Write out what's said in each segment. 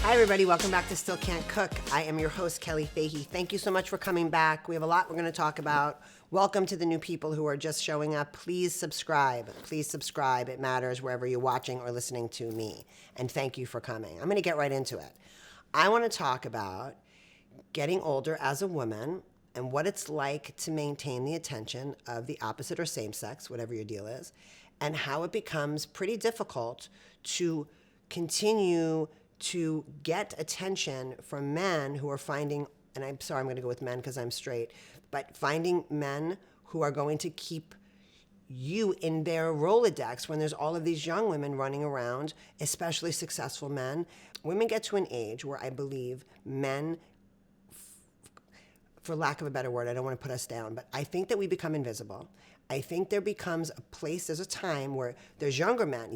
Hi, everybody. Welcome back to Still Can't Cook. I am your host, Kelley Fahey. Thank you so much for coming back. We have a lot we're going to talk about. Welcome to the new people who are just showing up. Please subscribe. Please subscribe. It matters wherever you're watching or listening to me. And thank you for coming. I'm going to get right into it. I want to talk about getting older as a woman and what it's like to maintain the attention of the opposite or same sex, whatever your deal is, and how it becomes pretty difficult to continue to get attention from men who are finding, and I'm sorry, I'm going to go with men because I'm straight, but finding men who are going to keep you in their Rolodex when there's all of these young women running around, especially successful men. Women get to an age where I believe men, for lack of a better word, I don't want to put us down, but I think that we become invisible. I think there becomes a place, there's a time where there's younger men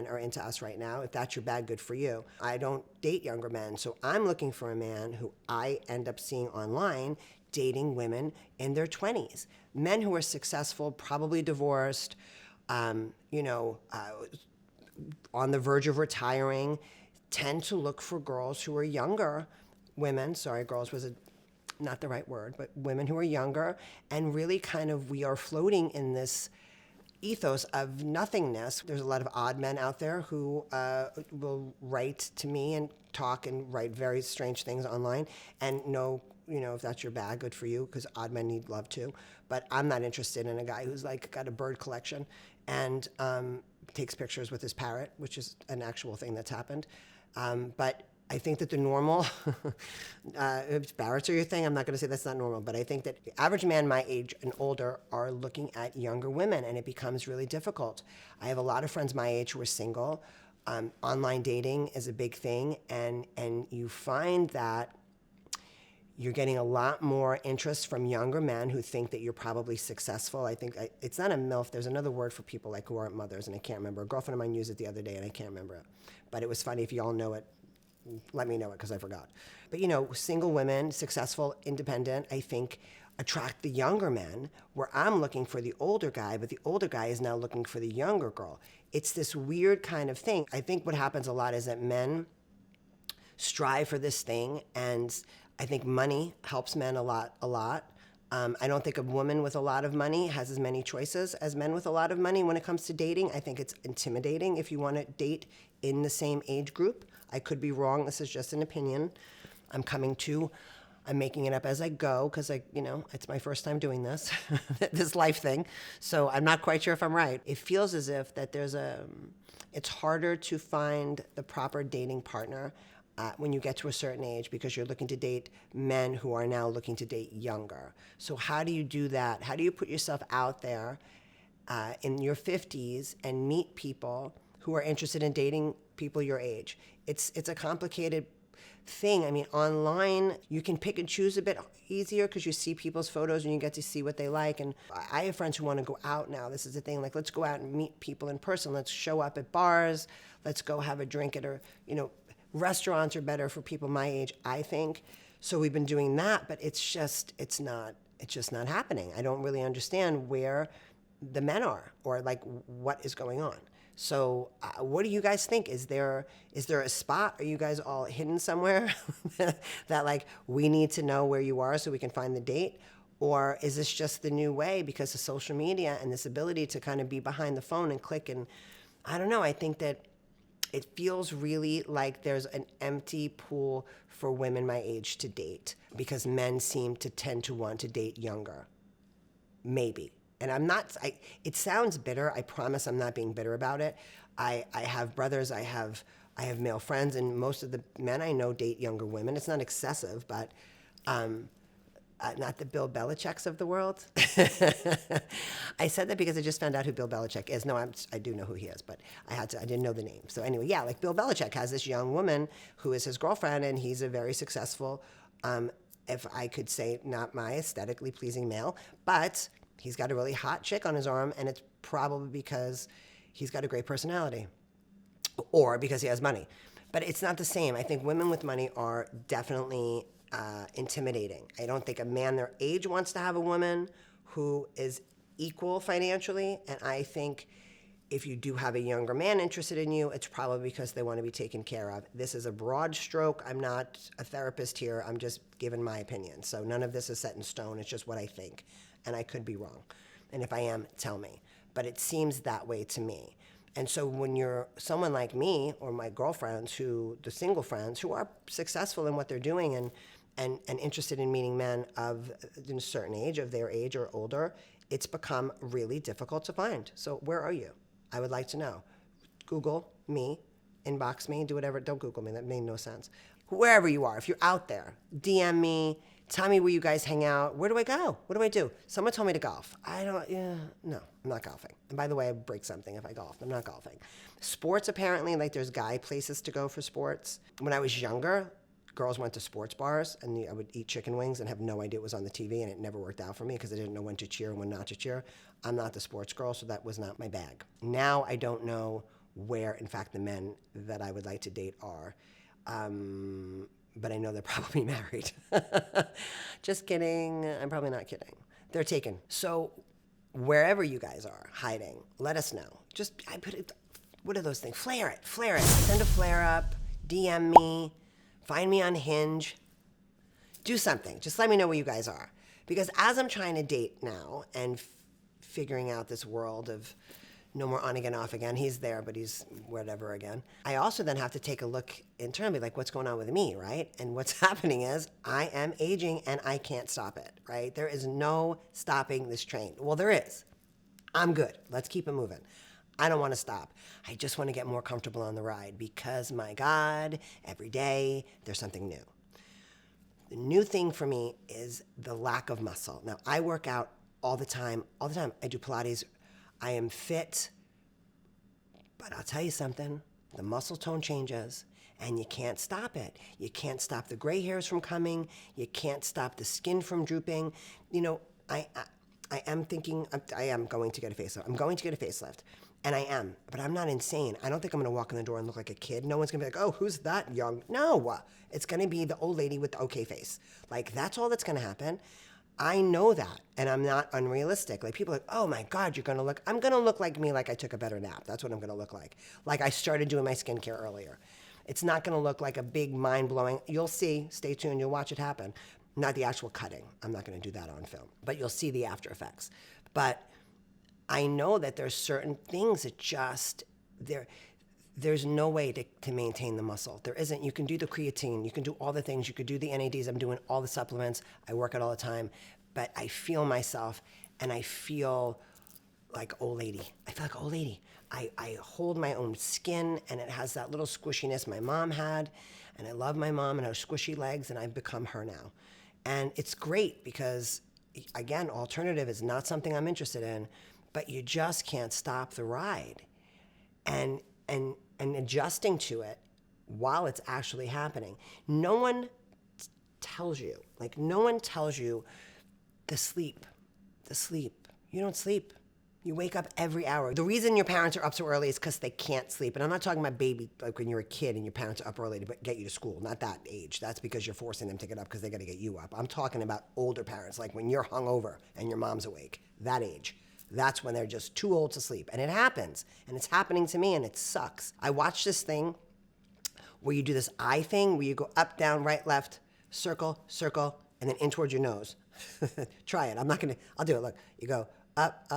are into us right now. If that's your bag, good for you. I don't date younger men, so I'm looking for a man who I end up seeing online dating women in their 20s. Men who are successful, probably divorced, on the verge of retiring, tend to look for girls who are younger. Girls was not the right word, but women who are younger, and really kind of we are floating in this ethos of nothingness. There's a lot of odd men out there who will write to me and talk and write very strange things online, and no, if that's your bag, good for you, because odd men need love too. But I'm not interested in a guy who's like got a bird collection and takes pictures with his parrot, which is an actual thing that's happened. But I think that the normal, if parrots are your thing, I'm not going to say that's not normal, but I think that the average man my age and older are looking at younger women, and it becomes really difficult. I have a lot of friends my age who are single. Online dating is a big thing, and you find that you're getting a lot more interest from younger men who think that you're probably successful. I think it's not a MILF. There's another word for people like who aren't mothers, and I can't remember. A girlfriend of mine used it the other day, and I can't remember it. But it was funny. If you all know it, let me know it because I forgot. But single women, successful, independent, I think attract the younger men, where I'm looking for the older guy, but the older guy is now looking for the younger girl. It's this weird kind of thing. I think what happens a lot is that men strive for this thing, and I think money helps men a lot. I don't think a woman with a lot of money has as many choices as men with a lot of money when it comes to dating. I think it's intimidating if you want to date in the same age group. I could be wrong. This is just an opinion. I'm making it up as I go because it's my first time doing this, this life thing. So I'm not quite sure if I'm right. It feels as if that it's harder to find the proper dating partner when you get to a certain age because you're looking to date men who are now looking to date younger. So how do you do that? How do you put yourself out there in your 50s and meet people who are interested in dating people your age? It's a complicated thing. I mean, online, you can pick and choose a bit easier because you see people's photos and you get to see what they like. And I have friends who want to go out now. This is the thing, like, let's go out and meet people in person. Let's show up at bars. Let's go have a drink at restaurants are better for people my age, I think. So we've been doing that, but it's just not happening. I don't really understand where the men are or like what is going on. So what do you guys think? Is there a spot? Are you guys all hidden somewhere that like we need to know where you are so we can find the date? Or is this just the new way because of social media and this ability to kind of be behind the phone and click? And I don't know. I think that it feels really like there's an empty pool for women my age to date because men seem to tend to want to date younger. Maybe. And it sounds bitter. I promise I'm not being bitter about it. I have brothers, I have male friends, and most of the men I know date younger women. It's not excessive, but not the Bill Belichick's of the world. I said that because I just found out who Bill Belichick is. No, I do know who he is, but I didn't know the name. So anyway, yeah, like Bill Belichick has this young woman who is his girlfriend, and he's a very successful, if I could say, not my aesthetically pleasing male, but he's got a really hot chick on his arm, and it's probably because he's got a great personality or because he has money. But it's not the same. I think women with money are definitely intimidating. I don't think a man their age wants to have a woman who is equal financially, and I think If you do have a younger man interested in you, it's probably because they want to be taken care of. This is a broad stroke. I'm not a therapist here. I'm just giving my opinion. So none of this is set in stone. It's just what I think. And I could be wrong. And if I am, tell me. But it seems that way to me. And so when you're someone like me or my girlfriends, the single friends who are successful in what they're doing and interested in meeting men of a certain age, of their age or older, it's become really difficult to find. So where are you? I would like to know. Google me, inbox me, do whatever. Don't Google me. That made no sense. Wherever you are, if you're out there, DM me. Tell me where you guys hang out. Where do I go? What do I do? Someone told me to golf. No, I'm not golfing. And by the way, I break something if I golf. I'm not golfing. Sports, apparently, like there's guy places to go for sports. When I was younger, girls went to sports bars, and I would eat chicken wings and have no idea it was on the TV, and it never worked out for me because I didn't know when to cheer and when not to cheer. I'm not the sports girl, so that was not my bag. Now I don't know where, in fact, the men that I would like to date are. But I know they're probably married. Just kidding. I'm probably not kidding. They're taken. So wherever you guys are hiding, let us know. What are those things? Flare it. Send a flare up. DM me. Find me on Hinge. Do something. Just let me know where you guys are. Because as I'm trying to date now and figuring out this world of no more on again, off again, he's there, but he's whatever again. I also then have to take a look internally, like what's going on with me, right? And what's happening is I am aging and I can't stop it, right? There is no stopping this train. Well, there is. I'm good. Let's keep it moving. I don't want to stop. I just want to get more comfortable on the ride because, my God, every day there's something new. The new thing for me is the lack of muscle. Now, I work out all the time. I do Pilates. I am fit, but I'll tell you something. The muscle tone changes, and you can't stop it. You can't stop the gray hairs from coming. You can't stop the skin from drooping. You know, I am thinking I am going to get a facelift. I'm going to get a facelift. And I am, but I'm not insane. I don't think I'm going to walk in the door and look like a kid. No one's going to be like, oh, who's that young? No, it's going to be the old lady with the okay face. Like, that's all that's going to happen. I know that, and I'm not unrealistic. Like, people are like, oh my God, I'm going to look like me, like I took a better nap. That's what I'm going to look like. Like I started doing my skincare earlier. It's not going to look like a big mind-blowing, you'll see, stay tuned, you'll watch it happen. Not the actual cutting. I'm not going to do that on film, but you'll see the after effects. But I know that there's certain things that just, there's no way to maintain the muscle. There isn't. You can do the creatine. You can do all the things. You could do the NADs. I'm doing all the supplements. I work it all the time. But I feel myself, and I feel like old lady. I feel like old lady. I hold my own skin, and it has that little squishiness my mom had. And I love my mom and her squishy legs, and I've become her now. And it's great because, again, alternative is not something I'm interested in. But you just can't stop the ride. And adjusting to it while it's actually happening. No one tells you the sleep. You don't sleep. You wake up every hour. The reason your parents are up so early is because they can't sleep. And I'm not talking about baby, like when you're a kid and your parents are up early to get you to school. Not that age. That's because you're forcing them to get up because they got to get you up. I'm talking about older parents, like when you're hungover and your mom's awake. That age. That's when they're just too old to sleep. And it happens. And it's happening to me, and it sucks. I watched this thing where you do this eye thing where you go up, down, right, left, circle, and then in towards your nose. Try it. I'll do it. Look, you go up,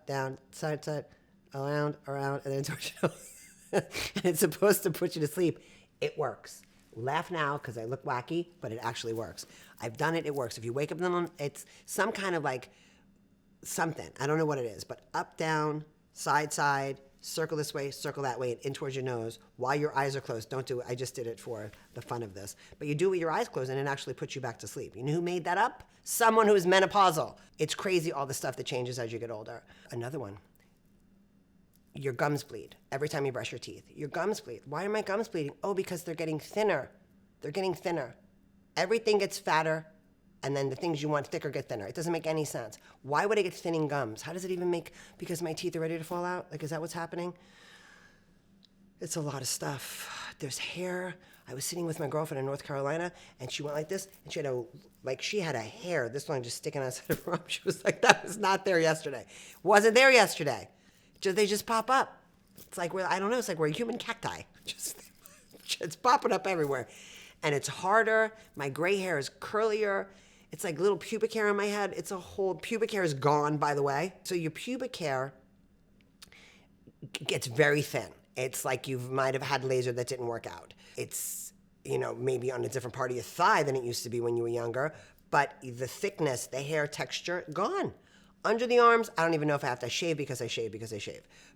down, side, around, and then towards your nose. And it's supposed to put you to sleep. It works. Laugh now because I look wacky, but it actually works. I've done it. It works. If you wake up in the morning, it's some kind of like something. I don't know what it is, but up, down, side, circle this way, circle that way, and in towards your nose while your eyes are closed. Don't do it. I just did it for the fun of this. But you do it with your eyes closed, and it actually puts you back to sleep. You know who made that up? Someone who is menopausal. It's crazy all the stuff that changes as you get older. Another one. Your gums bleed every time you brush your teeth. Your gums bleed. Why are my gums bleeding? Oh, because they're getting thinner. Everything gets fatter, and then the things you want thicker get thinner. It doesn't make any sense. Why would I get thinning gums? How does it even make, because my teeth are ready to fall out? Like, is that what's happening? It's a lot of stuff. There's hair. I was sitting with my girlfriend in North Carolina, and she went like this, and she had a hair, this one just sticking outside her arm. She was like, that was not there yesterday. Wasn't there yesterday. They just pop up. It's like I don't know. It's like we're human cacti. It's popping up everywhere, and it's harder. My gray hair is curlier. It's like little pubic hair on my head. It's a whole pubic hair is gone, by the way. So your pubic hair gets very thin. It's like you might have had laser that didn't work out. It's, maybe on a different part of your thigh than it used to be when you were younger, but the thickness, the hair texture, gone. Under the arms, I don't even know if I have to shave because I shave.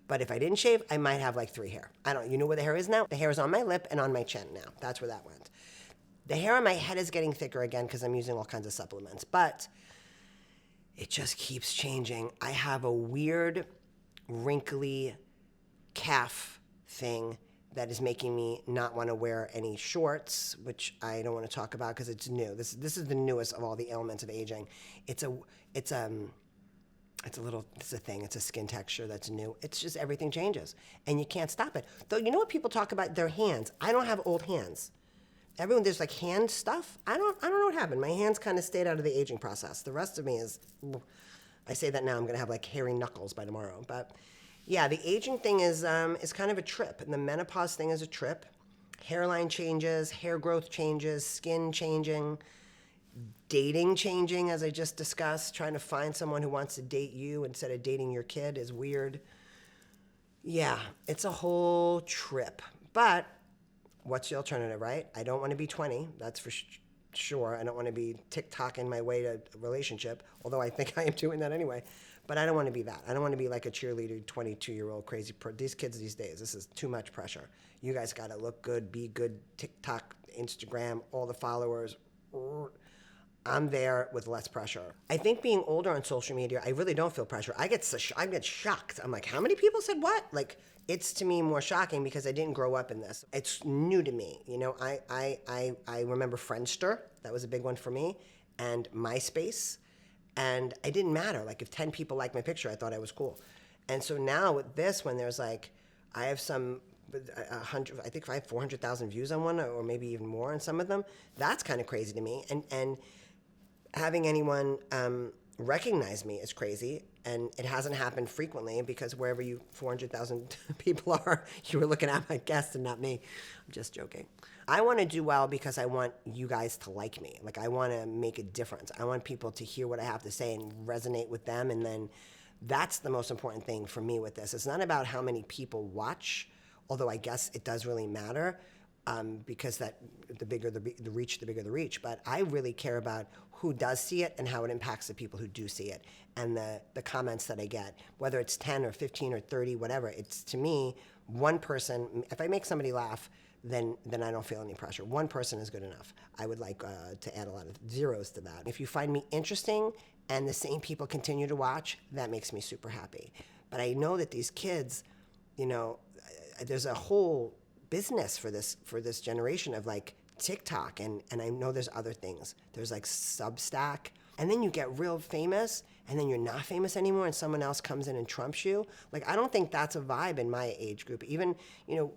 But if I didn't shave, I might have like 3 hair. You know where the hair is now? The hair is on my lip and on my chin now. That's where that went. The hair on my head is getting thicker again because I'm using all kinds of supplements, but it just keeps changing. I have a weird, wrinkly calf thing that is making me not want to wear any shorts, which I don't want to talk about because it's new. This is the newest of all the ailments of aging. It's a thing. It's a skin texture that's new. It's just everything changes, and you can't stop it. Though, you know what people talk about? Their hands. I don't have old hands. There's like hand stuff. I don't know what happened. My hands kind of stayed out of the aging process. The rest of me is, I say that now, I'm gonna have like hairy knuckles by tomorrow. But yeah, the aging thing is kind of a trip, and the menopause thing is a trip. Hairline changes, hair growth changes, skin changing, dating changing, as I just discussed. Trying to find someone who wants to date you instead of dating your kid is weird. Yeah, it's a whole trip. But what's the alternative, right? I don't want to be 20, that's for sure. I don't want to be TikToking my way to a relationship, although I think I am doing that anyway. But I don't want to be that. I don't want to be like a cheerleader, 22-year-old crazy these kids these days, this is too much pressure. You guys got to look good, be good, TikTok, Instagram, all the followers. I'm there with less pressure. I think being older on social media, I really don't feel pressure. I get shocked. I'm like, how many people said what? Like, it's to me more shocking because I didn't grow up in this. It's new to me. I remember Friendster. That was a big one for me. And MySpace. And it didn't matter. Like, if 10 people liked my picture, I thought I was cool. And so now with this, when there's like, I have some 100, I think I have 400,000 views on one, or maybe even more on some of them. That's kind of crazy to me. And having anyone recognize me is crazy, and it hasn't happened frequently because wherever you 400,000 people are, you were looking at my guest and not me. I'm just joking. I want to do well because I want you guys to like me. Like, I want to make a difference. I want people to hear what I have to say and resonate with them, and then that's the most important thing for me with this. It's not about how many people watch, although I guess it does really matter. Because that the bigger the reach, the bigger the reach. But I really care about who does see it and how it impacts the people who do see it, and the comments that I get, whether it's 10 or 15 or 30, whatever. It's, to me, one person. If I make somebody laugh, then I don't feel any pressure. One person is good enough. I would like to add a lot of zeros to that. If you find me interesting and the same people continue to watch, that makes me super happy. But I know that these kids, there's a whole business for this generation of like TikTok, and I know there's other things. There's like Substack, and then you get real famous, and then you're not famous anymore, and someone else comes in and trumps you. Like, I don't think that's a vibe in my age group. Even,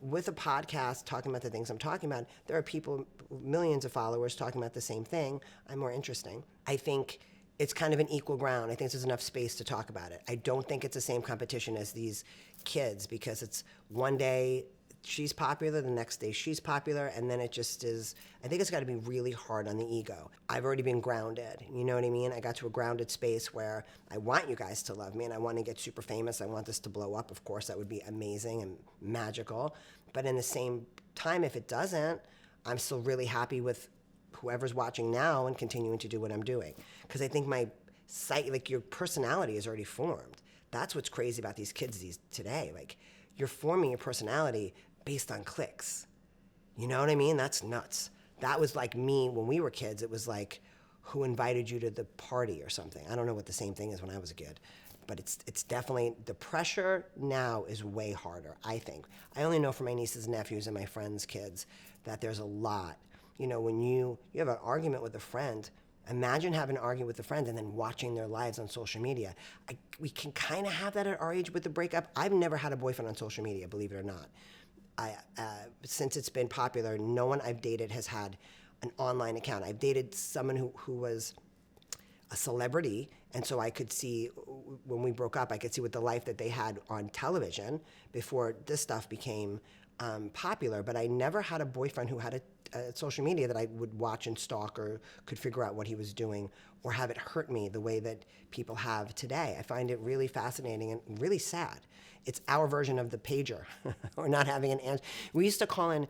with a podcast talking about the things I'm talking about, there are people, millions of followers talking about the same thing. I'm more interesting. I think it's kind of an equal ground. I think there's enough space to talk about it. I don't think it's the same competition as these kids, because it's one day she's popular, the next day she's popular, and then it just is. I think it's got to be really hard on the ego. I've already been grounded, you know what I mean? I got to a grounded space where I want you guys to love me, and I want to get super famous. I want this to blow up. Of course, that would be amazing and magical. But in the same time, if it doesn't, I'm still really happy with whoever's watching now and continuing to do what I'm doing. Because I think my your personality is already formed. That's what's crazy about these kids today. Like, you're forming your personality based on clicks. You know what I mean? That's nuts. That was like me when we were kids. It was like, who invited you to the party or something. I don't know what the same thing is when I was a kid. But it's definitely, the pressure now is way harder, I think. I only know from my nieces and nephews and my friends' kids that there's a lot. When you have an argument with a friend, imagine having an argument with a friend and then watching their lives on social media. We can kind of have that at our age with the breakup. I've never had a boyfriend on social media, believe it or not. Since it's been popular, no one I've dated has had an online account. I've dated someone who was a celebrity, and so I could see when we broke up, I could see what the life that they had on television before this stuff became popular. But I never had a boyfriend who had a social media that I would watch and stalk or could figure out what he was doing or have it hurt me the way that people have today. I find it really fascinating and really sad. It's our version of the pager or not having an answer. We used to call in,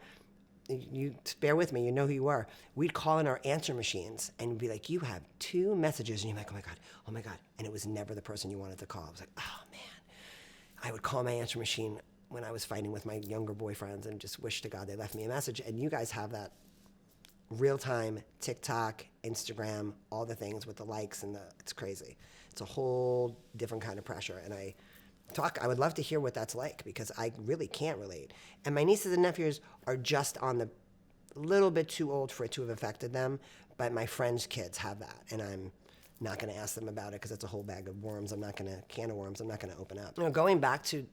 you bear with me, you know who you are. We'd call in our answer machines and be like, you have 2 messages. And you're like, oh my God. And it was never the person you wanted to call. I was like, oh man. I would call my answer machine when I was fighting with my younger boyfriends and just wish to God they left me a message. And you guys have that real time, TikTok, Instagram, all the things with the likes and it's crazy. It's a whole different kind of pressure. And I would love to hear what that's like because I really can't relate. And my nieces and nephews are just on the little bit too old for it to have affected them, but my friends' kids have that, and I'm not going to ask them about it because it's a whole bag of worms. Can of worms I'm not going to open up. Going back to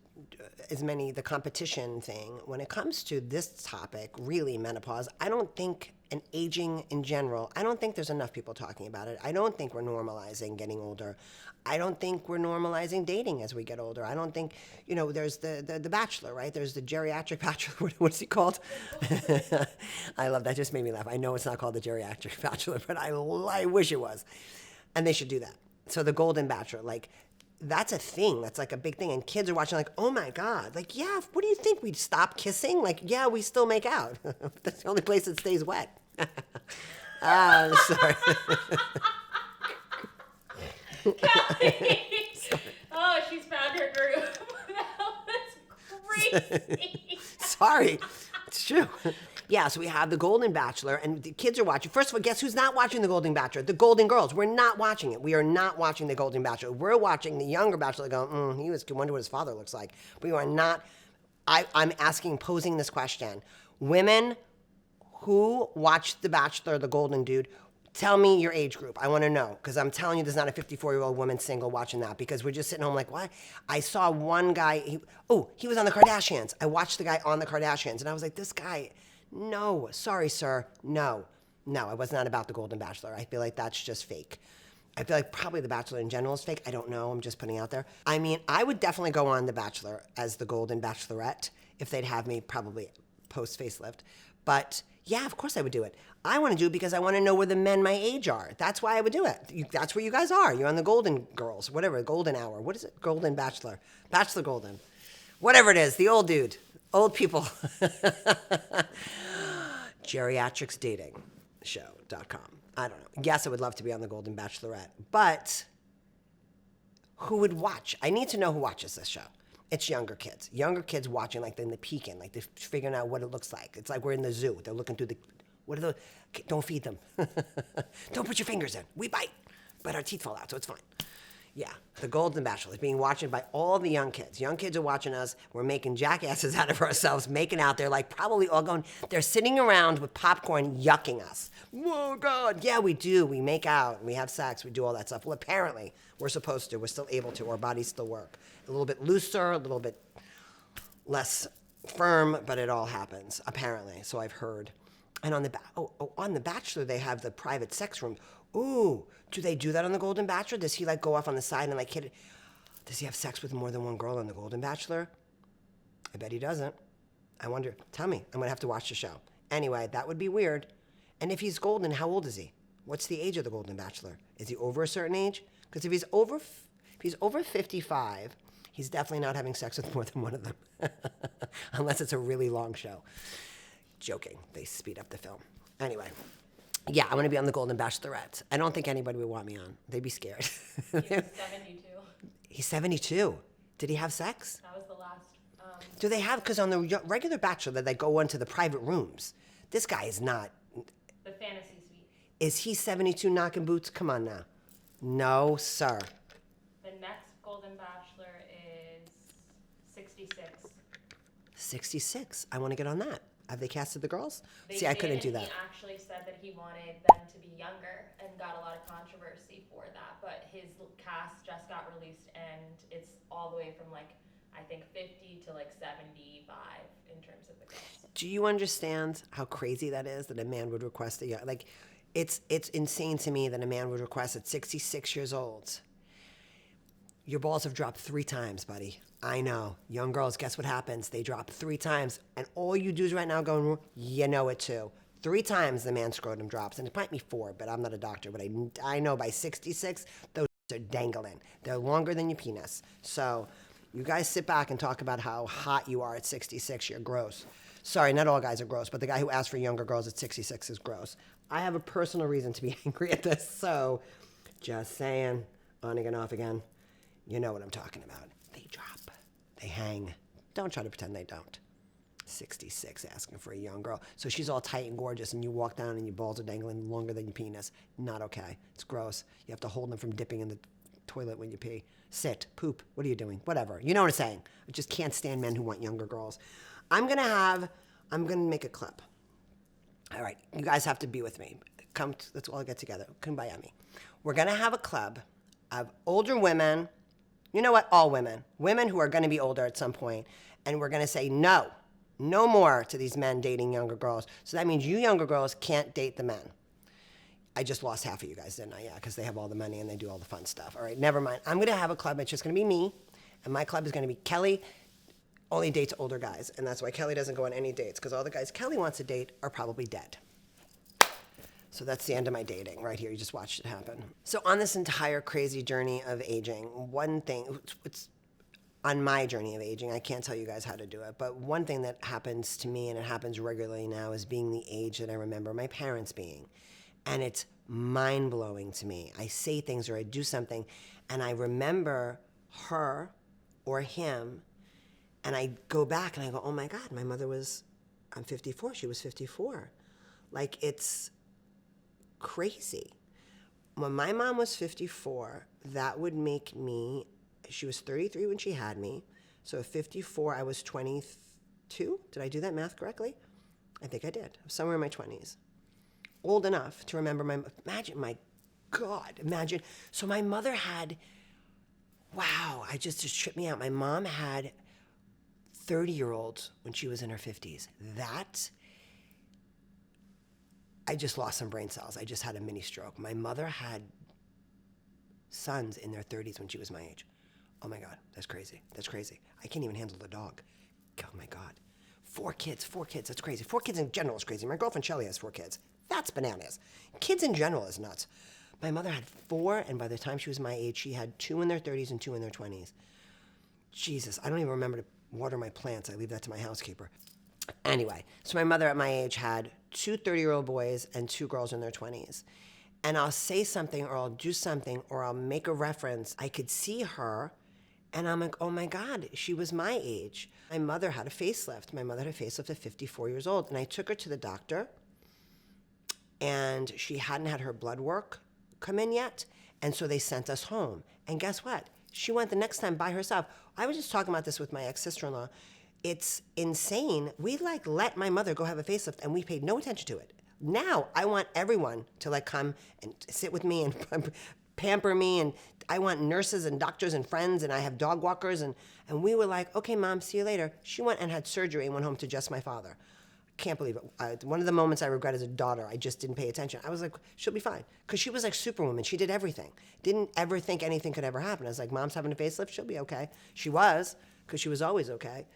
the competition thing, when it comes to this topic, really menopause, I don't think, and aging in general, I don't think there's enough people talking about it. I don't think we're normalizing getting older. I don't think we're normalizing dating as we get older. I don't think, there's the Bachelor, right? There's the geriatric Bachelor. What's he called? I love that. Just made me laugh. I know it's not called the geriatric Bachelor, but I wish it was. And they should do that. So the Golden Bachelor, that's a thing. That's like a big thing. And kids are watching like, oh my God. Like, yeah, what do you think? We'd stop kissing? Like, yeah, we still make out. That's the only place that stays wet. Sorry. Kelley. Oh, she's found her group. That was crazy. Sorry. It's true. Yeah, so we have the Golden Bachelor, and the kids are watching. First of all, guess who's not watching the Golden Bachelor? The Golden Girls. We're not watching it. We are not watching the Golden Bachelor. We're watching the younger Bachelor going, wonder what his father looks like. We are not. I'm posing this question. Women who watch The Bachelor, the Golden Dude, tell me your age group. I want to know, because I'm telling you there's not a 54-year-old woman single watching that, because we're just sitting home like, what? I saw one guy, he was on the Kardashians. I watched the guy on the Kardashians, and I was like, this guy... No, sorry, sir. No, I was not about the Golden Bachelor. I feel like that's just fake. I feel like probably The Bachelor in general is fake. I don't know. I'm just putting it out there. I mean, I would definitely go on The Bachelor as the Golden Bachelorette if they'd have me, probably post-facelift. But yeah, of course I would do it. I want to do it because I want to know where the men my age are. That's why I would do it. That's where you guys are. You're on the Golden Girls, whatever, Golden Hour. What is it? Golden Bachelor. Bachelor Golden. Whatever it is, the old dude. Old people. Geriatricsdatingshow.com. I don't know. Yes, I would love to be on the Golden Bachelorette, but who would watch? I need to know who watches this show. It's younger kids. Younger kids watching, like they're in the peeking, like they're figuring out what it looks like. It's like we're in the zoo. They're looking through what are those? Don't feed them. Don't put your fingers in. We bite, but our teeth fall out, so it's fine. Yeah, the Golden Bachelor is being watched by all the young kids. Young kids are watching us. We're making jackasses out of ourselves, making out. They're like probably all going, they're sitting around with popcorn yucking us. Oh, God. Yeah, we do. We make out. We have sex. We do all that stuff. Well, apparently, we're supposed to. We're still able to. Our bodies still work. A little bit looser, a little bit less firm, but it all happens, apparently. So I've heard. And on The Bachelor, they have the private sex room. Ooh, do they do that on the Golden Bachelor? Does he go off on the side and hit it? Does he have sex with more than one girl on the Golden Bachelor? I bet he doesn't. I wonder. Tell me. I'm going to have to watch the show. Anyway, that would be weird. And if he's golden, how old is he? What's the age of the Golden Bachelor? Is he over a certain age? Because if he's over 55, he's definitely not having sex with more than one of them. Unless it's a really long show. Joking. They speed up the film. Anyway. Yeah, I want to be on the Golden Bachelorette. I don't think anybody would want me on. They'd be scared. He's 72. He's 72. Did he have sex? That was the last. Do they have, because on the regular Bachelor, they go into the private rooms. This guy is not. The fantasy suite. Is he 72 knocking boots? Come on now. No, sir. The next Golden Bachelor is 66. 66. I want to get on that. Have they casted the girls? They See, I couldn't do that. He actually said that he wanted them to be younger and got a lot of controversy for that. But his cast just got released, and it's all the way from I think 50 to 75 in terms of the girls. Do you understand how crazy that is that a man would request a young, It's insane to me that a man would request at 66 years old. Your balls have dropped 3 times, buddy. I know. Young girls, guess what happens? They drop 3 times. And all you do is right now going, you know it too. 3 times the man's scrotum drops. And it might be 4, but I'm not a doctor. But I know by 66, those are dangling. They're longer than your penis. So you guys sit back and talk about how hot you are at 66. You're gross. Sorry, not all guys are gross, but the guy who asked for younger girls at 66 is gross. I have a personal reason to be angry at this. So just saying, on again, off again. You know what I'm talking about. They drop. They hang. Don't try to pretend they don't. 66 asking for a young girl. So she's all tight and gorgeous, and you walk down and your balls are dangling longer than your penis. Not okay. It's gross. You have to hold them from dipping in the toilet when you pee. Sit. Poop. What are you doing? Whatever. You know what I'm saying. I just can't stand men who want younger girls. I'm going to make a clip. All right. You guys have to be with me. Let's all get together. Kumbaya me. We're going to have a club of older women. You know what? All women. Women who are going to be older at some point. And we're going to say no more to these men dating younger girls. So that means you younger girls can't date the men. I just lost half of you guys, didn't I? Yeah, because they have all the money and they do all the fun stuff. All right, never mind. I'm going to have a club. It's just going to be me. And my club is going to be Kelley only dates older guys. And that's why Kelley doesn't go on any dates, because all the guys Kelley wants to date are probably dead. So that's the end of my dating right here. You just watched it happen. So on this entire crazy journey of aging, one thing, it's on my journey of aging, I can't tell you guys how to do it, but one thing that happens to me, and it happens regularly now, is being the age that I remember my parents being. And it's mind-blowing to me. I say things or I do something, and I remember her or him, and I go back and I go, oh my God, my mother I'm 54, she was 54. Like, it's crazy. When my mom was 54, that would make me, she was 33 when she had me. So at 54, I was 22. Did I do that math correctly? I think I did. Somewhere in my 20s. Old enough to remember imagine, my God, imagine. So my mother had, wow, just tripped me out. My mom had 30-year-olds when she was in her 50s. I just lost some brain cells. I just had a mini stroke. My mother had sons in their 30s when she was my age. Oh my God, that's crazy. That's crazy. I can't even handle the dog. Oh my God. 4 kids, that's crazy. 4 kids in general is crazy. My girlfriend Kelley has 4 kids. That's bananas. Kids in general is nuts. My mother had 4, and by the time she was my age, she had 2 in their 30s and 2 in their 20s. Jesus, I don't even remember to water my plants. I leave that to my housekeeper. Anyway, so my mother at my age had 2 30-year-old boys and 2 girls in their 20s. And I'll say something or I'll do something or I'll make a reference. I could see her and I'm like, oh my God, she was my age. My mother had a facelift. My mother had a facelift at 54 years old. And I took her to the doctor and she hadn't had her blood work come in yet. And so they sent us home. And guess what? She went the next time by herself. I was just talking about this with my ex-sister-in-law. It's insane. We let my mother go have a facelift and we paid no attention to it. Now I want everyone to come and sit with me and pamper me, and I want nurses and doctors and friends, and I have dog walkers, and we were like, okay, Mom, see you later. She went and had surgery and went home to just my father. Can't believe it. One of the moments I regret as a daughter, I just didn't pay attention. I was like, she'll be fine. Because she was like Superwoman. She did everything. Didn't ever think anything could ever happen. I was like, Mom's having a facelift, she'll be okay. She was, because she was always okay.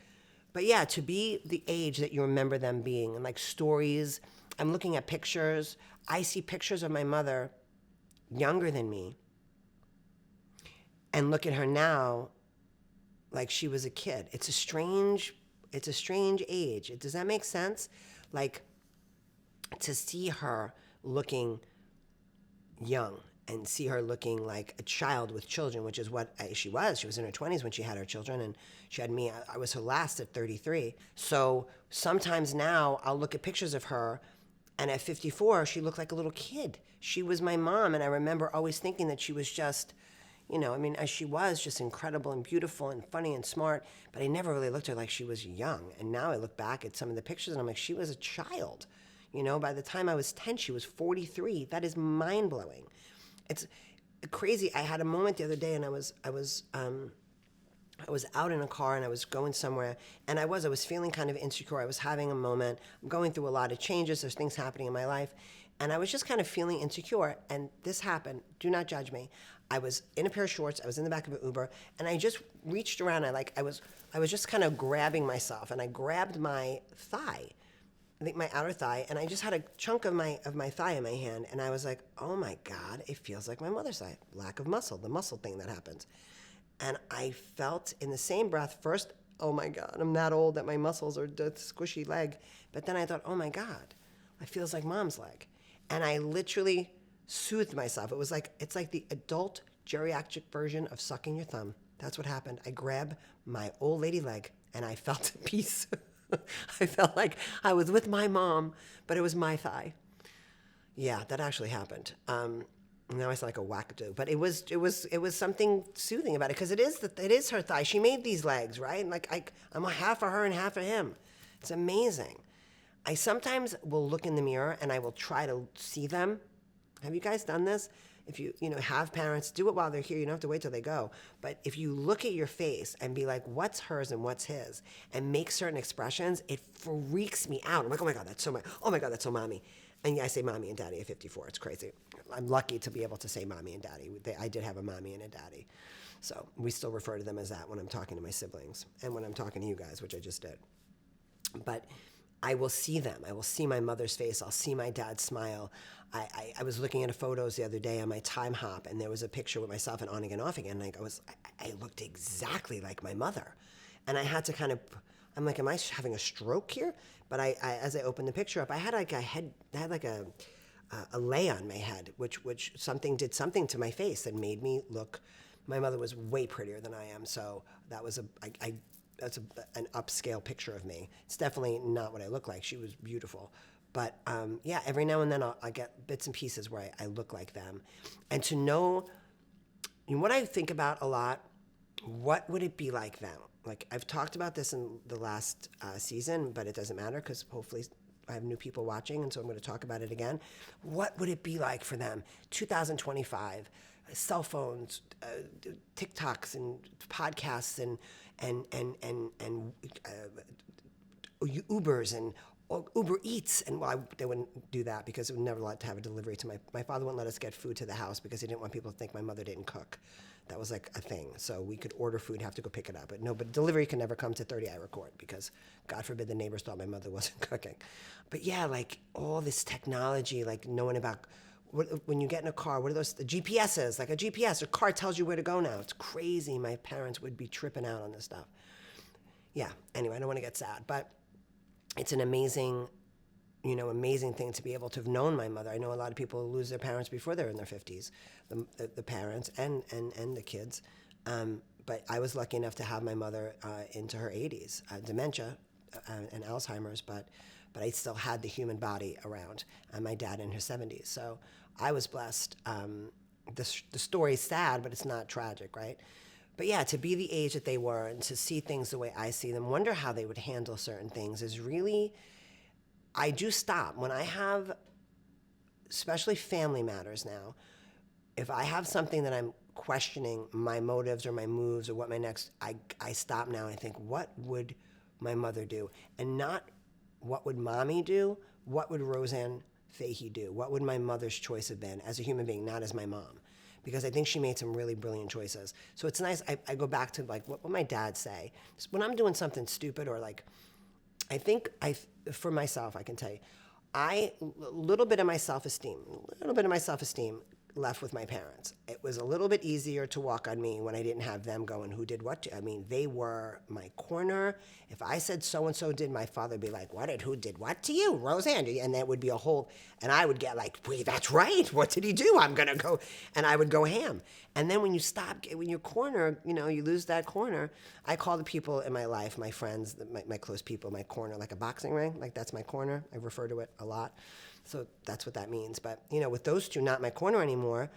But yeah, to be the age that you remember them being, and stories. I'm looking at pictures. I see pictures of my mother younger than me and look at her now like she was a kid. It's a strange age. Does that make sense? To see her looking young and see her looking like a child with children, which is what she was. She was in her 20s when she had her children, and she had me. I was her last at 33. So sometimes now I'll look at pictures of her, and at 54, she looked like a little kid. She was my mom, and I remember always thinking that she was just, as she was, just incredible and beautiful and funny and smart, but I never really looked at her like she was young. And now I look back at some of the pictures, and I'm like, she was a child. By the time I was 10, she was 43. That is mind-blowing. It's crazy. I had a moment the other day, and I was out in a car and I was going somewhere, and I was feeling kind of insecure. I was having a moment. I'm going through a lot of changes. There's things happening in my life. And I was just kind of feeling insecure. And this happened. Do not judge me. I was in a pair of shorts. I was in the back of an Uber, and I just reached around. I was just kind of grabbing myself, and I grabbed my thigh, I think my outer thigh, and I just had a chunk of my thigh in my hand, and I was like, oh my God, it feels like my mother's thigh. Lack of muscle, the muscle thing that happens. And I felt in the same breath, first, oh my God, I'm that old that my muscles are the squishy leg. But then I thought, oh my God, it feels like mom's leg. And I literally soothed myself. It's like the adult geriatric version of sucking your thumb. That's what happened. I grabbed my old lady leg and I felt at peace. I felt like I was with my mom, but it was my thigh. Yeah, that actually happened. Now I sound like a wackadoo, but it was something soothing about it, because it is her thigh. She made these legs, right? And I'm half of her and half of him. It's amazing. I sometimes will look in the mirror and I will try to see them. Have you guys done this? If you have parents, do it while they're here. You don't have to wait till they go. But if you look at your face and be like, what's hers and what's his, and make certain expressions, it freaks me out. I'm like, oh my God, that's so oh my God, that's so mommy. And yeah, I say mommy and daddy at 54. It's crazy. I'm lucky to be able to say mommy and daddy. I did have a mommy and a daddy. So we still refer to them as that when I'm talking to my siblings and when I'm talking to you guys, which I just did. But I will see them. I will see my mother's face. I'll see my dad's smile. I was looking at photos the other day on my time hop, and there was a picture with myself and on again, off again. And I looked exactly like my mother. And I had to kind of, I'm like, am I having a stroke here? But as I opened the picture up, I had like a lay on my head, which did something to my face and made me look. My mother was way prettier than I am, so that was that's an upscale picture of me. It's definitely not what I look like. She was beautiful. But yeah, every now and then I get bits and pieces where I look like them. And to know, what I think about a lot, what would it be like then? Like, I've talked about this in the last season, but it doesn't matter because hopefully I have new people watching, and so I'm going to talk about it again. What would it be like for them? 2025, cell phones, TikToks and podcasts and Ubers and Uber Eats, and they wouldn't do that because it would never let to have a delivery to my father wouldn't let us get food to the house because he didn't want people to think my mother didn't cook. That was like a thing. So we could order food, have to go pick it up. But delivery can never come to 30 Ira Court because God forbid the neighbors thought my mother wasn't cooking. But yeah, like all this technology, like knowing about when you get in a car, what are those, the GPSs, like a GPS, a car tells you where to go now. It's crazy. My parents would be tripping out on this stuff. Yeah, anyway, I don't want to get sad, but it's an amazing thing to be able to have known my mother. I know a lot of people lose their parents before they're in their 50s, the parents and the kids. But I was lucky enough to have my mother into her 80s, dementia and Alzheimer's, but I still had the human body around, and my dad in his 70s. So I was blessed. The story's sad, but it's not tragic, right? But yeah, to be the age that they were and to see things the way I see them, wonder how they would handle certain things is really, I do stop. When I have, especially family matters now, if I have something that I'm questioning my motives or my moves or what my next, I stop now and I think, what would my mother do? And not what would mommy do? What would Roseanne Fahey do? What would my mother's choice have been as a human being, not as my mom? Because I think she made some really brilliant choices. So it's nice, I go back to like what my dad say. When I'm doing something stupid or like, I think for myself, I can tell you, a little bit of my self-esteem left with my parents. It was a little bit easier to walk on me when I didn't have them going, who did what? I mean, they were my corner. If I said so-and-so did, my father would be like, who did what to you? Roseanne. And that would be a whole, and I would get like, wait, that's right. What did he do? I'm going to go. And I would go ham. And then when you're corner, you lose that corner. I call the people in my life, my friends, my close people, my corner, like a boxing ring. Like that's my corner. I refer to it a lot. So that's what that means. But, with those two not my corner anymore,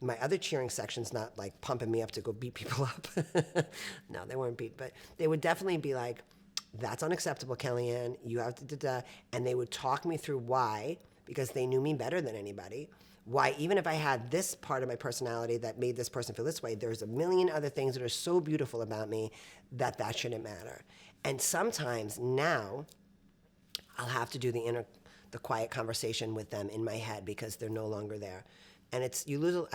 my other cheering section's not like pumping me up to go beat people up. No, they weren't beat. But they would definitely be like, that's unacceptable, Kellyanne. You have to, and they would talk me through why, because they knew me better than anybody. Why, even if I had this part of my personality that made this person feel this way, there's a million other things that are so beautiful about me that shouldn't matter. And sometimes now I'll have to do the the quiet conversation with them in my head because they're no longer there. And it's, you lose,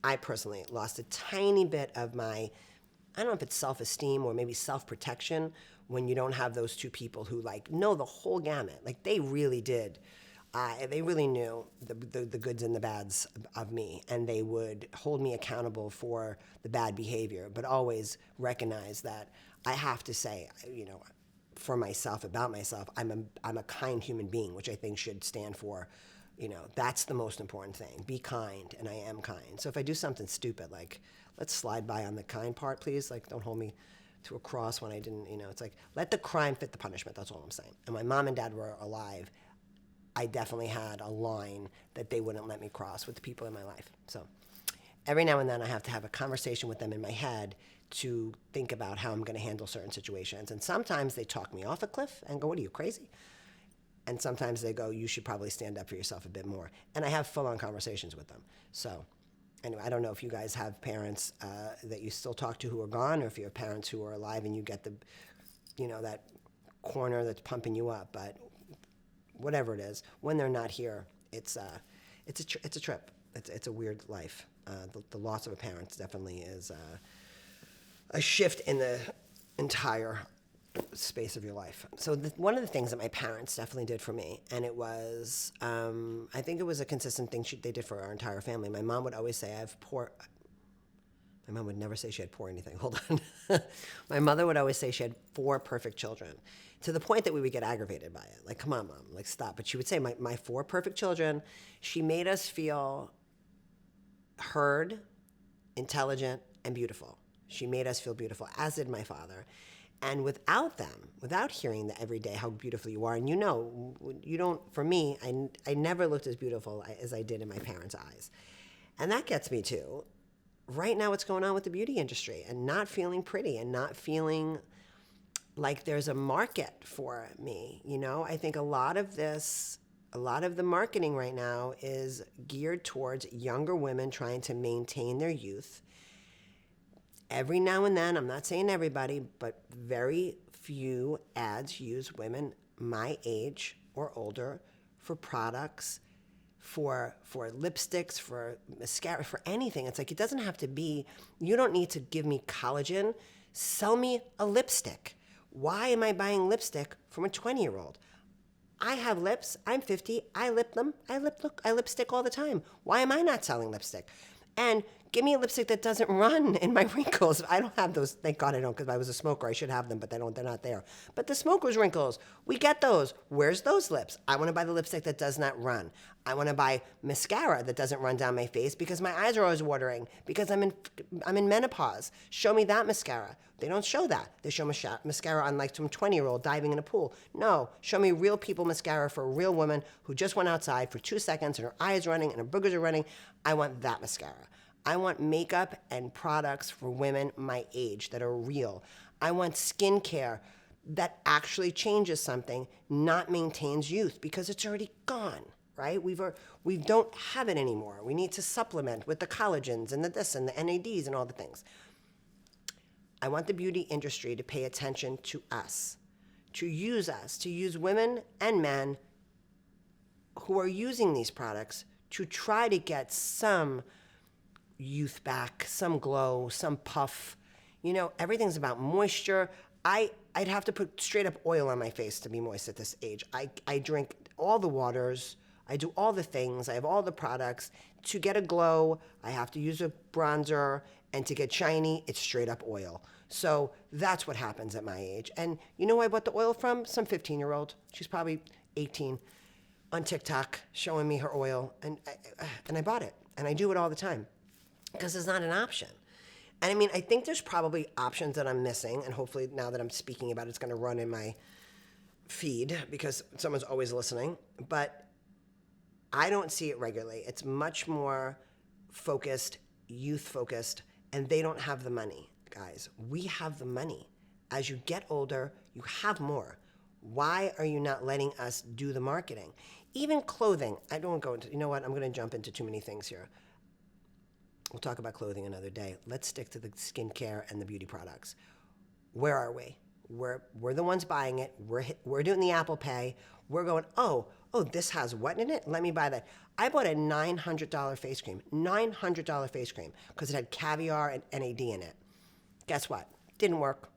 I personally lost a tiny bit of my, I don't know if it's self-esteem or maybe self-protection when you don't have those two people who like know the whole gamut. Like they really did. They really knew the goods and the bads of me, and they would hold me accountable for the bad behavior, but always recognize that I have to say, you know, for myself, about myself, I'm a kind human being, which I think should stand for, you know, that's the most important thing. Be kind, and I am kind. So if I do something stupid, like, let's slide by on the kind part, please. Like, don't hold me to a cross when I didn't, you know, it's like, let the crime fit the punishment. That's all I'm saying. And my mom and dad were alive. I definitely had a line that they wouldn't let me cross with the people in my life. So every now and then I have to have a conversation with them in my head to think about how I'm going to handle certain situations. And sometimes they talk me off a cliff and go, what are you, crazy? And sometimes they go, you should probably stand up for yourself a bit more. And I have full-on conversations with them. So anyway, I don't know if you guys have parents that you still talk to who are gone, or if you have parents who are alive and you get the, you know, that corner that's pumping you up. But whatever it is, when they're not here, it's a trip. It's a weird life. The loss of a parent definitely is a shift in the entire space of your life. So one of the things that my parents definitely did for me, and it was, I think it was a consistent thing they did for our entire family. My mom would always say, my mom would never say she had poor anything. Hold on. My mother would always say she had 4 perfect children, to the point that we would get aggravated by it. Like, come on, Mom, like, stop. But she would say, my 4 perfect children. She made us feel heard, intelligent, and beautiful. She made us feel beautiful, as did my father. And without them, without hearing that every day how beautiful you are, and you know, you don't, for me, I never looked as beautiful as I did in my parents' eyes. And that gets me to right now what's going on with the beauty industry, and not feeling pretty, and not feeling like there's a market for me. You know, I think a lot of the marketing right now is geared towards younger women trying to maintain their youth. Every now and then, I'm not saying everybody, but very few ads use women my age or older for products, for lipsticks, for mascara, for anything. It's like, it doesn't have to be, you don't need to give me collagen. Sell me a lipstick. Why am I buying lipstick from a 20-year-old? I have lips. I'm 50. I lip them. I lipstick all the time. Why am I not selling lipstick? And give me a lipstick that doesn't run in my wrinkles. I don't have those. Thank God I don't, because I was a smoker. I should have them, but they're not there. But the smoker's wrinkles, we get those. Where's those lips? I want to buy the lipstick that does not run. I want to buy mascara that doesn't run down my face because my eyes are always watering because I'm in menopause. Show me that mascara. They don't show that. They show mascara on like some 20-year-old diving in a pool. No, show me real people mascara for a real woman who just went outside for 2 seconds and her eye is running and her boogers are running. I want that mascara. I want makeup and products for women my age that are real. I want skincare that actually changes something, not maintains youth, because it's already gone, right? We don't have it anymore. We need to supplement with the collagens and the this and the NADs and all the things. I want the beauty industry to pay attention to us, to use women and men who are using these products to try to get some youth back, some glow, some puff. You know, everything's about moisture. I'd have to put straight up oil on my face to be moist at this age. I drink all the waters. I do all the things. I have all the products. To get a glow, I have to use a bronzer. And to get shiny, it's straight up oil. So that's what happens at my age. And you know who I bought the oil from? Some 15-year-old. She's probably 18 on TikTok showing me her oil. And I bought it. And I do it all the time because it's not an option. And I mean, I think there's probably options that I'm missing. And hopefully now that I'm speaking about it, it's going to run in my feed because someone's always listening. But I don't see it regularly. It's much more focused, youth-focused, and they don't have the money, guys. We have the money. As you get older, you have more. Why are you not letting us do the marketing? Even clothing. I don't go into, you know what? I'm going to jump into too many things here. We'll talk about clothing another day. Let's stick to the skincare and the beauty products. Where are we? We're the ones buying it. We're doing the Apple Pay. We're going, oh, Oh, this has what in it? Let me buy that. I bought a $900 face cream, $900 face cream, because it had caviar and NAD in it. Guess what? Didn't work.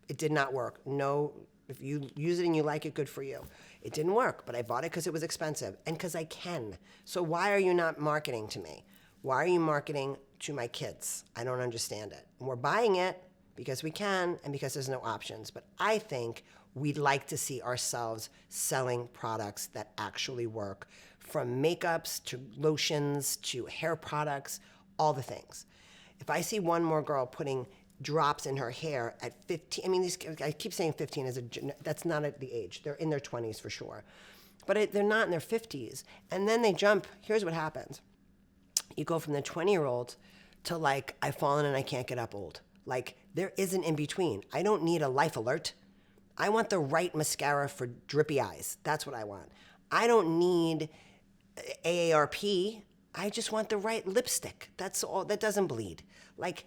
It did not work. No, if you use it and you like it, good for you. It didn't work, but I bought it because it was expensive and because I can. So why are you not marketing to me? Why are you marketing to my kids? I don't understand it. And we're buying it because we can and because there's no options. But I think we'd like to see ourselves selling products that actually work, from makeups to lotions to hair products, all the things. If I see one more girl putting drops in her hair at 15, I mean, I keep saying 15 that's not at the age. They're in their 20s for sure. But they're not in their 50s. And then they jump, here's what happens. You go from the 20-year-old to like, I've fallen and I can't get up old. Like, there isn't in between. I don't need a life alert. I want the right mascara for drippy eyes. That's what I want. I don't need AARP. I just want the right lipstick. That's all. That doesn't bleed. Like,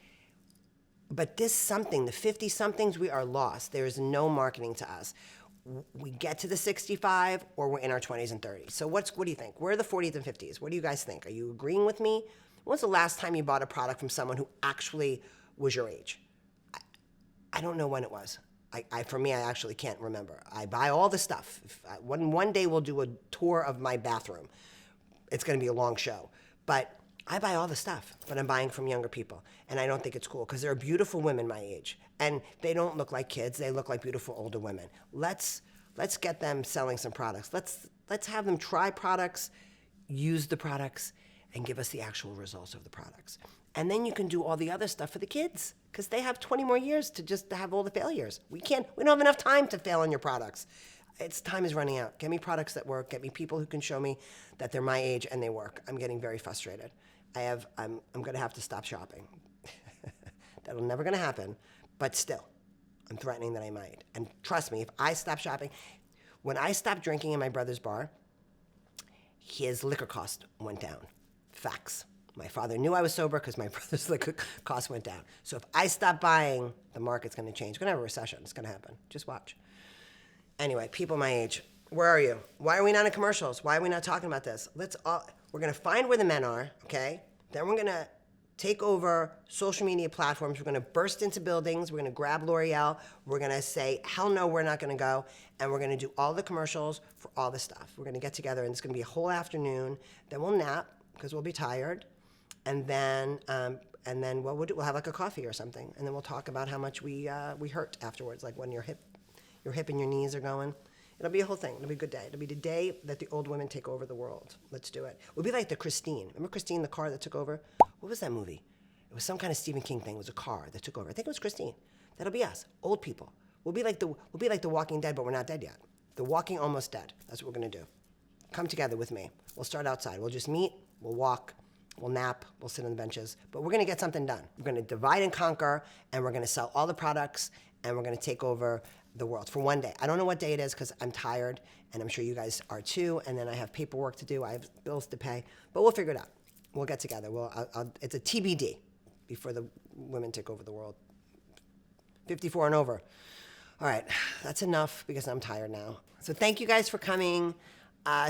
but this something, the 50-somethings, we are lost. There is no marketing to us. We get to the 65 or we're in our 20s and 30s. So what do you think? Where are the 40s and 50s? What do you guys think? Are you agreeing with me? When's the last time you bought a product from someone who actually was your age? I don't know when it was. For me, I actually can't remember. I buy all the stuff. One day we'll do a tour of my bathroom. It's going to be a long show. But I buy all the stuff, but I'm buying from younger people. And I don't think it's cool because there are beautiful women my age. And they don't look like kids. They look like beautiful older women. Let's get them selling some products. Let's have them try products, use the products, and give us the actual results of the products. And then you can do all the other stuff for the kids because they have 20 more years to have all the failures. We don't have enough time to fail on your products. Time is running out. Get me products that work. Get me people who can show me that they're my age and they work. I'm getting very frustrated. I'm going to have to stop shopping. That'll never going to happen, but still, I'm threatening that I might. And trust me, if I stop shopping, when I stopped drinking in my brother's bar, his liquor cost went down. Facts. My father knew I was sober because my brother's liquor cost went down. So if I stop buying, the market's going to change. We're going to have a recession. It's going to happen. Just watch. Anyway, people my age, where are you? Why are we not in commercials? Why are we not talking about this? We're going to find where the men are, okay? Then we're going to take over social media platforms. We're going to burst into buildings. We're going to grab L'Oreal. We're going to say, hell no, we're not going to go. And we're going to do all the commercials for all the stuff. We're going to get together, and it's going to be a whole afternoon. Then we'll nap because we'll be tired. And then what we'll do, we'll have like a coffee or something. And then we'll talk about how much we hurt afterwards, like when your hip and your knees are going. It'll be a whole thing. It'll be a good day. It'll be the day that the old women take over the world. Let's do it. We'll be like the Christine. Remember Christine, the car that took over? What was that movie? It was some kind of Stephen King thing. It was a car that took over. I think it was Christine. That'll be us, old people. We'll be like the Walking Dead, but we're not dead yet. The Walking Almost Dead. That's what we're gonna do. Come together with me. We'll start outside. We'll just meet. We'll walk. We'll nap. We'll sit on the benches. But we're gonna get something done. We're gonna divide and conquer, and we're gonna sell all the products, and we're gonna take over the world for one day. I don't know what day it is because I'm tired, and I'm sure you guys are too, and then I have paperwork to do. I have bills to pay, but we'll figure it out. We'll get together. It's a TBD before the women take over the world. 54 and over. All right, that's enough because I'm tired now. So thank you guys for coming.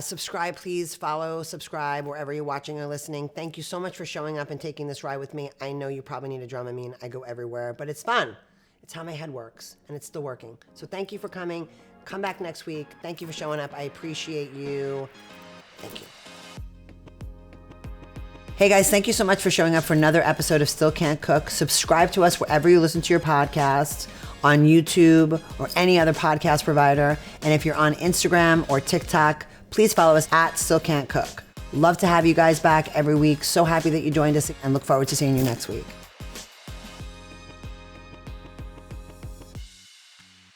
Subscribe, please. Follow, subscribe, wherever you're watching or listening. Thank you so much for showing up and taking this ride with me. I know you probably need a Dramamine. I go everywhere, but it's fun. It's how my head works, and it's still working. So thank you for coming. Come back next week. Thank you for showing up. I appreciate you. Thank you. Hey guys, thank you so much for showing up for another episode of Still Can't Cook. Subscribe to us wherever you listen to your podcasts, on YouTube or any other podcast provider. And if you're on Instagram or TikTok, please follow us at Still Can't Cook. Love to have you guys back every week. So happy that you joined us and look forward to seeing you next week.